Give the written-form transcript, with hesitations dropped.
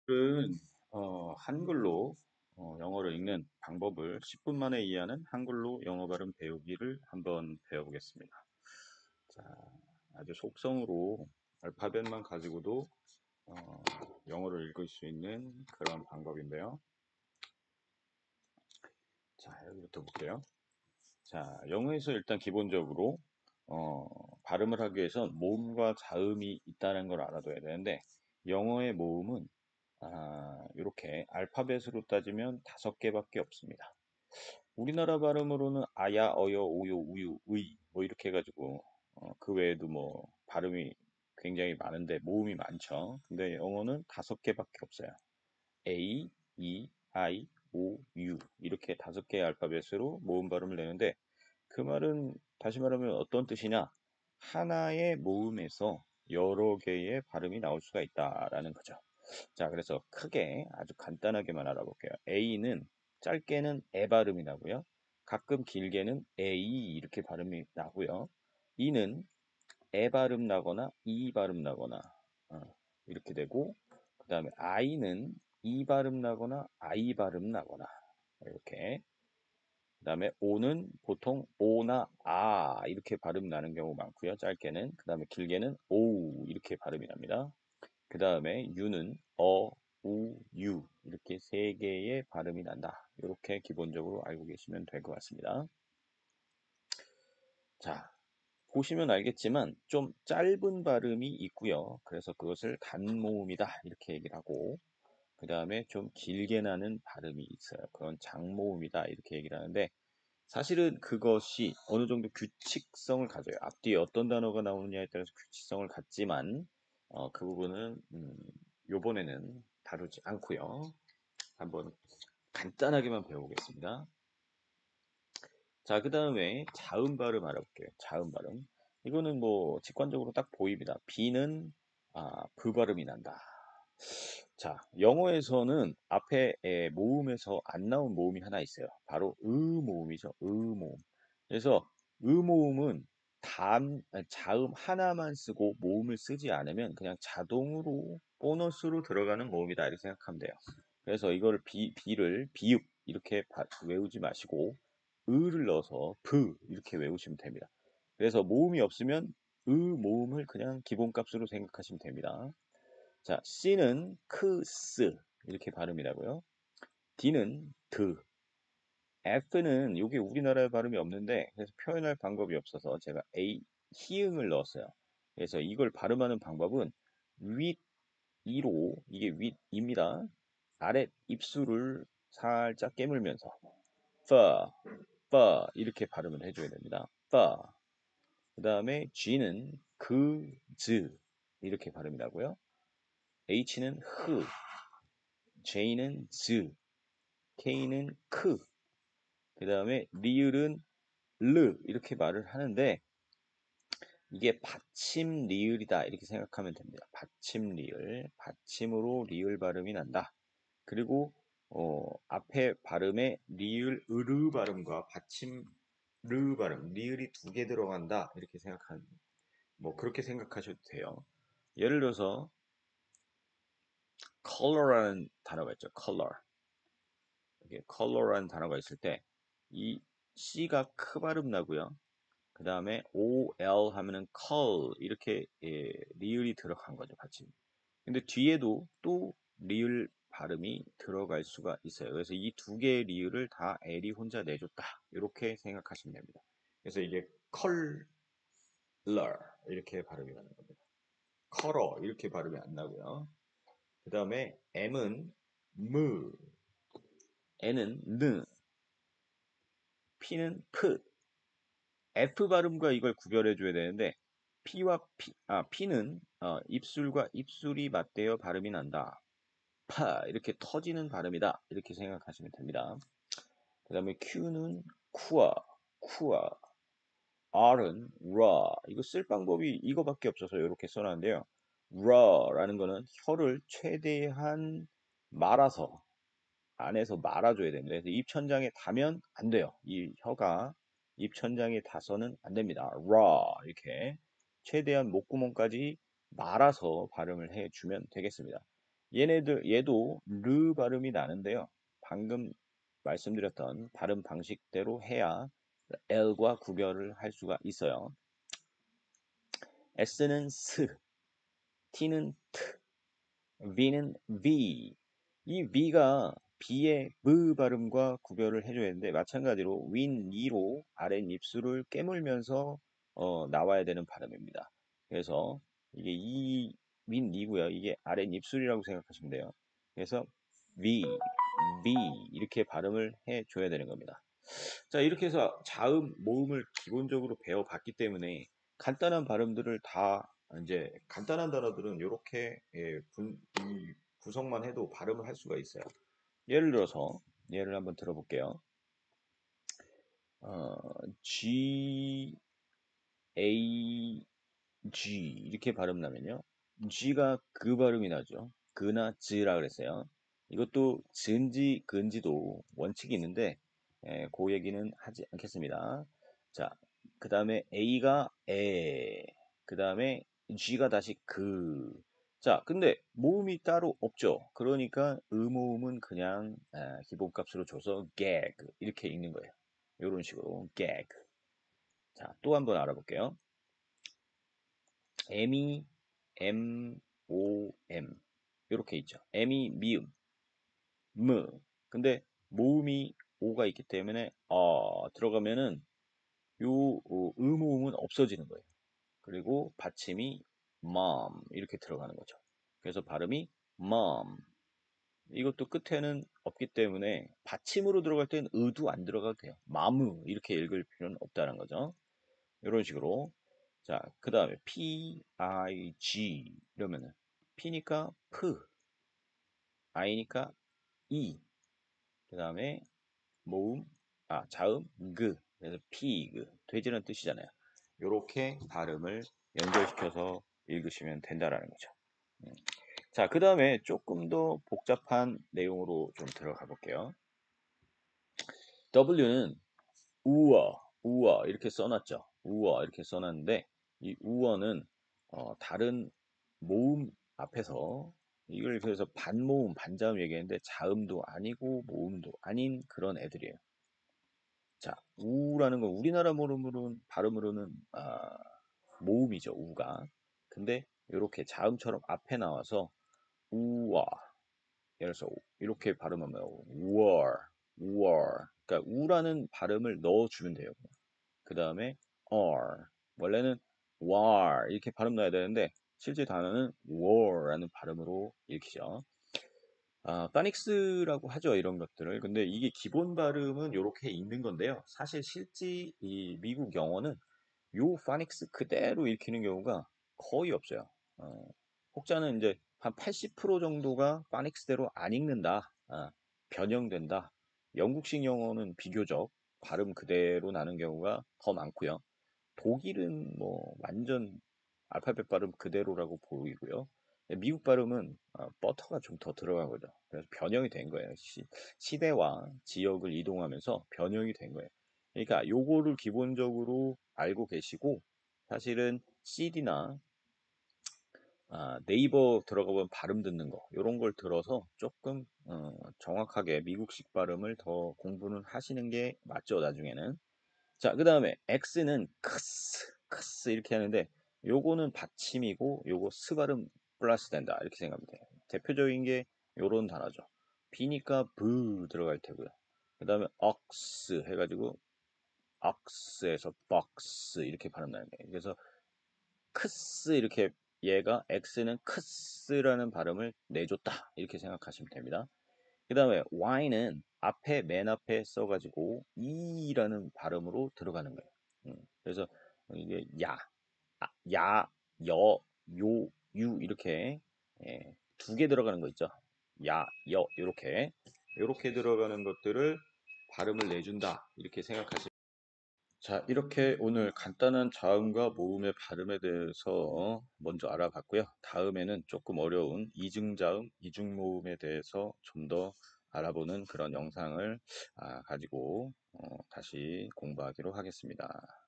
오늘은 한글로 영어를 읽는 방법을 10분 만에 이해하는 한글로 영어 발음 배우기를 한번 배워보겠습니다. 자, 아주 속성으로 알파벳만 가지고도 어, 영어를 읽을 수 있는 그런 방법인데요. 자, 여기부터 볼게요. 자, 영어에서 일단 기본적으로 발음을 하기 위해선 모음과 자음이 있다는 걸 알아둬야 되는데 영어의 모음은 이렇게 알파벳으로 따지면 5개밖에 없습니다. 우리나라 발음으로는 아야, 어여, 오요, 우유, 의 뭐 이렇게 해가지고 그 외에도 뭐 발음이 굉장히 많은데 모음이 많죠. 근데 영어는 5개밖에 없어요. A, E, I, O, U 이렇게 5개의 알파벳으로 모음 발음을 내는데 그 말은 다시 말하면 어떤 뜻이냐? 하나의 모음에서 여러 개의 발음이 나올 수가 있다라는 거죠. 자, 그래서 크게 아주 간단하게만 알아볼게요. A는 짧게는 에 발음이 나고요. 가끔 길게는 에이 이렇게 발음이 나고요. E는 에 발음 나거나 이 발음 나거나 어, 이렇게 되고 그 다음에 I는 이 발음 나거나 아이 발음 나거나 이렇게 그 다음에 O는 보통 오나 아 이렇게 발음 나는 경우 많고요. 짧게는 그 다음에 길게는 오 이렇게 발음이 납니다. 그 다음에 U는 우, 유 이렇게 3개의 발음이 난다. 이렇게 기본적으로 알고 계시면 될 것 같습니다. 자, 보시면 알겠지만 좀 짧은 발음이 있고요. 그래서 그것을 단모음이다 이렇게 얘기를 하고 그 다음에 좀 길게 나는 발음이 있어요. 그건 장모음이다 이렇게 얘기를 하는데 사실은 그것이 어느 정도 규칙성을 가져요. 앞뒤에 어떤 단어가 나오느냐에 따라서 규칙성을 갖지만 그 부분은 요번에는 다루지 않고요. 한번 간단하게만 배워보겠습니다. 자, 그 다음에 자음 발음 알아볼게요. 자음 발음. 이거는 뭐 직관적으로 딱 보입니다. B는 브 발음이 난다. 자, 영어에서는 앞에 모음에서 안 나온 모음이 하나 있어요. 바로 모음이죠. 모음. 그래서 모음은 자음 하나만 쓰고 모음을 쓰지 않으면 그냥 자동으로 보너스로 들어가는 모음이다 이렇게 생각하면 돼요. 그래서 이걸 비를 비읍 이렇게 외우지 마시고 을을 넣어서 브 이렇게 외우시면 됩니다. 그래서 모음이 없으면 모음을 그냥 기본값으로 생각하시면 됩니다. 자, C는 스 이렇게 발음이 나고요. D는 드. F는 이게 우리나라에 발음이 없는데 그래서 표현할 방법이 없어서 제가 히읗을 넣었어요. 그래서 이걸 발음하는 방법은 윗 이로 이게 윗입니다. 아래 입술을 살짝 깨물면서 이렇게 발음을 해줘야 됩니다. 그 다음에 G는 즈 이렇게 발음이 나고요. H는 J는 K는 그 다음에 리을은 이렇게 말을 하는데 이게 받침 리을이다 이렇게 생각하면 됩니다. 받침 리을, 받침으로 리을 발음이 난다. 그리고 앞에 발음에 리을 으르 발음과 받침 르 발음, 리을이 2개 들어간다 이렇게 뭐 그렇게 생각하셔도 돼요. 예를 들어서 color라는 단어가 있죠. color. 이게 color라는 단어가 있을 때 이 C가 크 발음 나고요. 그 다음에 OL 하면은 call 이렇게 리을이 들어간 거죠. 받침. 근데 뒤에도 또 리을 발음이 들어갈 수가 있어요. 그래서 이 2개의 리을을 다 L이 혼자 내줬다. 이렇게 생각하시면 됩니다. 그래서 이게 color 이렇게 발음이 나는 겁니다. color 이렇게 발음이 안 나고요. 그 다음에 M은 무, N은 느, P는 프. F 발음과 이걸 구별해 줘야 되는데 P는 입술과 입술이 맞대어 발음이 난다. 이렇게 터지는 발음이다. 이렇게 생각하시면 됩니다. 그 다음에 Q는 쿠아, R은 라. 이거 쓸 방법이 이거밖에 없어서 이렇게 써놨는데요. 라라는 거는 혀를 최대한 말아서 안에서 말아줘야 됩니다. 그래서 입천장에 닿으면 안 돼요. 이 혀가 입천장에 닿아서는 안 됩니다. 이렇게 최대한 목구멍까지 말아서 발음을 해주면 되겠습니다. 얘도 르 발음이 나는데요. 방금 말씀드렸던 발음 방식대로 해야 L과 구별을 할 수가 있어요. S는 스, T는 트, V는 V. 이 V가 B의 브 발음과 구별을 해줘야 되는데 마찬가지로 윈, 니로 아랫입술을 깨물면서 나와야 되는 발음입니다. 그래서 이게 이 윈, 니고요. 이게 아랫입술이라고 생각하시면 돼요. 그래서 V, B 이렇게 발음을 해줘야 되는 겁니다. 자, 이렇게 해서 자음, 모음을 기본적으로 배워봤기 때문에 간단한 발음들을 다 이제 간단한 단어들은 이렇게 이 구성만 해도 발음을 할 수가 있어요. 예를 들어서 예를 한번 들어볼게요. 어, G, A, G 이렇게 발음 나면요. G가 그 발음이 나죠. 그나 즈라 그랬어요. 이것도 즈인지 근지도 원칙이 있는데 그 얘기는 하지 않겠습니다. 자, 그 다음에 A가 에, 그 다음에 G가 다시 그. 자, 근데 모음이 따로 없죠. 그러니까 의모음은 그냥 기본값으로 줘서 gag 이렇게 읽는 거예요. 이런 식으로 gag. 자, 또 한번 알아볼게요. M이 M, O, M 이렇게 있죠. M이 미음, 무. 근데 모음이 O가 있기 때문에 들어가면은 요 음모음은 없어지는 거예요. 그리고 받침이 mom 이렇게 들어가는 거죠. 그래서 발음이 mom. 이것도 끝에는 없기 때문에 받침으로 들어갈 때는 의도 안 들어가도 돼요. 마무 이렇게 읽을 필요는 없다는 거죠. 이런 식으로. 자, 그 다음에 P, I, G 이러면은 P니까 P, I니까 E, 그 다음에 모음, 자음, 그. 그래서 피그, 돼지라는 뜻이잖아요. 이렇게 발음을 연결시켜서 읽으시면 된다라는 거죠. 자, 그 다음에 조금 더 복잡한 내용으로 좀 들어가 볼게요. W는 우어 이렇게 써놨죠. 우어 이렇게 써놨는데 이 우어는 다른 모음 앞에서 이걸 그래서 반모음, 반자음 얘기했는데 자음도 아니고 모음도 아닌 그런 애들이에요. 자, 우라는 건 우리나라 발음으로는 모음이죠. 우가. 근데 이렇게 자음처럼 앞에 나와서 우와. 예를 들어서 이렇게 발음하면 우월. 그러니까 우라는 발음을 넣어주면 돼요. 그 다음에 R. 원래는 war 이렇게 발음 나야 되는데 실제 단어는 war라는 발음으로 읽히죠. 파닉스라고 하죠, 이런 것들을. 근데 이게 기본 발음은 이렇게 읽는 건데요. 사실 실제 이 미국 영어는 요 파닉스 그대로 읽히는 경우가 거의 없어요. 혹자는 이제 한 80% 정도가 파닉스대로 안 읽는다, 변형된다. 영국식 영어는 비교적 발음 그대로 나는 경우가 더 많고요. 독일은 뭐 완전 알파벳 발음 그대로라고 보이고요. 미국 발음은 버터가 좀 더 들어간 거죠. 그래서 변형이 된 거예요. 시대와 지역을 이동하면서 변형이 된 거예요. 그러니까 요거를 기본적으로 알고 계시고 사실은 CD나 네이버 들어가 보면 발음 듣는 거 이런 걸 들어서 조금 정확하게 미국식 발음을 더 공부는 하시는 게 맞죠, 나중에는. 자, 그 다음에 X는 크스 이렇게 하는데 요거는 받침이고 요거 스 발음 플러스 된다 이렇게 생각하면 돼요. 대표적인 게 요런 단어죠. B니까 브 들어갈 테고요. 그 다음에 억스 해가지고 억스에서 박스 이렇게 발음 나는 거예요. 그래서 크스 이렇게 얘가 X는 크스라는 발음을 내줬다 이렇게 생각하시면 됩니다. 그 다음에 Y는 앞에 맨 앞에 써가지고 E라는 발음으로 들어가는 거예요. 그래서 이게 야, 여, 요, 유 이렇게 두 개 들어가는 거 있죠. 야, 여 이렇게 들어가는 것들을 발음을 내준다 이렇게 생각하시면. 자, 이렇게 오늘 간단한 자음과 모음의 발음에 대해서 먼저 알아봤고요. 다음에는 조금 어려운 이중자음, 이중모음에 대해서 좀 더 알아보는 그런 영상을 가지고 다시 공부하기로 하겠습니다.